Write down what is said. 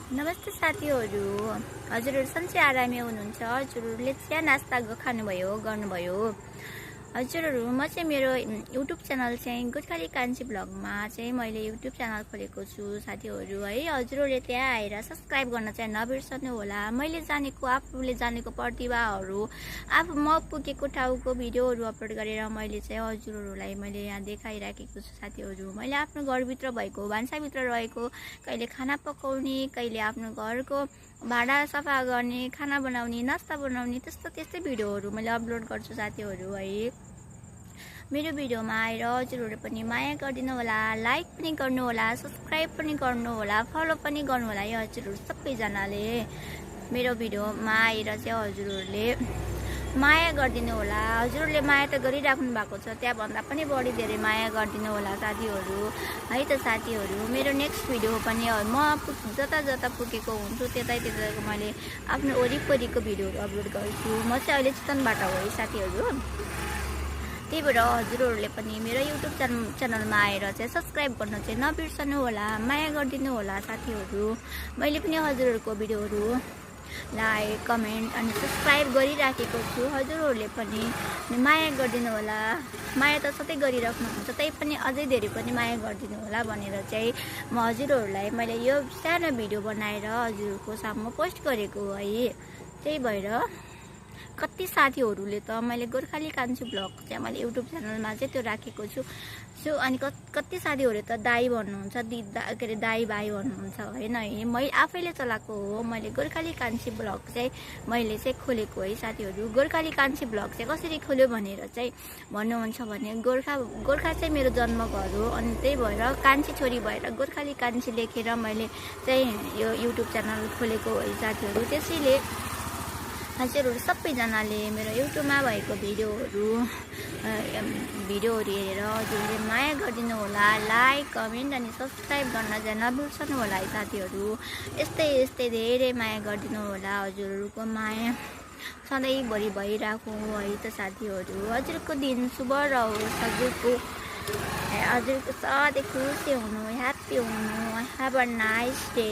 नमस्ते साथीहरू, हजुरहरू सन्चै आरामै हुनुहुन्छ? हजुरहरूले चिया नास्ता गर्नुभयो? हजुरहरू म चाहिँ मेरो युट्युब च्यानल चाहिँ गोर्खाली कान्छी भ्लगमा चाहिँ मैले युट्युब च्यानल खोलेको छु साथीहरू है। हजुरहरूले त्यहाँ आएर सब्सक्राइब गर्न चाहिँ नबिर्सनु होला। मैले जानेको आफूले जानेको प्रतिभाहरू म पुगेको ठाउँको भिडियोहरू अपलोड गरेर मैले चाहिँ हजुरहरूलाई मैले यहाँ देखाइराखेको छु साथीहरू। मैले आफ्नो घरभित्र भएको भान्साभित्र रहेको कहिले खाना पकाउने, कहिले आफ्नो घरको भाँडा सफा गर्ने, खाना बनाउने, नास्ता बनाउने त्यस्तै भिडियोहरू मैले अपलोड गर्छु साथीहरू है। मेरो भिडियोमा आएर हजुरहरू पनि माया गरिदिनु होला, लाइक पनि गर्नु होला, सब्सक्राइब पनि गर्नु होला, फलो पनि गर्नु होला है हजुरहरू सबैजनाले। मेरो भिडियोमा आएर चाहिँ हजुरहरूले माया गरिदिनु होला। हजुरहरूले माया त गरिराख्नु भएको छ, त्यहाँभन्दा पनि बढी धेरै माया गरिदिनु होला साथीहरू है त साथीहरू। मेरो नेक्स्ट भिडियो पनि म जता पुगेको हुन्छु त्यतै मैले आफ्नो वरिपरिको भिडियोहरू अपलोड गर्छु। म चाहिँ अहिले चितवनबाट हो है साथीहरू। त्यही भएर हजुरहरूले पनि मेरो युट्युब च्यानलमा आएर चाहिँ सब्सक्राइब गर्न चाहिँ नबिर्सनु होला, माया गरिदिनु होला साथीहरू। मैले पनि हजुरहरूको भिडियोहरू लाइक, कमेन्ट अनि सब्सक्राइब गरिराखेको छु। हजुरहरूले पनि माया गरिदिनु होला। माया त सधैँ गरिराख्नुहुन्छ, त्यही पनि अझै धेरै पनि माया गरिदिनु होला भनेर चाहिँ म हजुरहरूलाई मैले यो सानो भिडियो बनाएर हजुरहरूको सामु पोस्ट गरेको है। त्यही भएर कति साथीहरूले त मैले गोर्खाली कान्छी भ्लग चाहिँ मैले युट्युब च्यानलमा चाहिँ त्यो राखेको छु अनि कति साथीहरूले त दाई भन्नुहुन्छ, के अरे दाई भाइ भन्नुहुन्छ होइन है। मैले आफैले चलाएको हो। मैले गोर्खाली कान्छी भ्लग चाहिँ मैले चाहिँ खोलेको है साथीहरू। गोर्खाली कान्छी भ्लग चाहिँ कसरी खोल्यो भनेर चाहिँ भन्नुहुन्छ भने गोर्खा चाहिँ मेरो जन्मघर हो अनि त्यही भएर कान्छी छोरी भएर गोर्खाली कान्छी लेखेर मैले चाहिँ यो युट्युब च्यानल खोलेको है साथीहरू। त्यसैले हजुरहरू सबैजनाले मेरो युट्युबमा भएको भिडियोहरू हेरेर हजुरले माया गरिदिनु होला, लाइक, कमेन्ट अनि सब्सक्राइब गर्न चाहिँ नबिर्सनु होला है साथीहरू। यस्तै धेरै माया गरिदिनु होला। हजुरहरूको माया सधैँभरि भइरहेको है त साथीहरू। हजुरको दिन शुभ रहोस्। हजुरको सधैँ खुसी हुनु, ह्याप्पी हुनु। Have a nice day.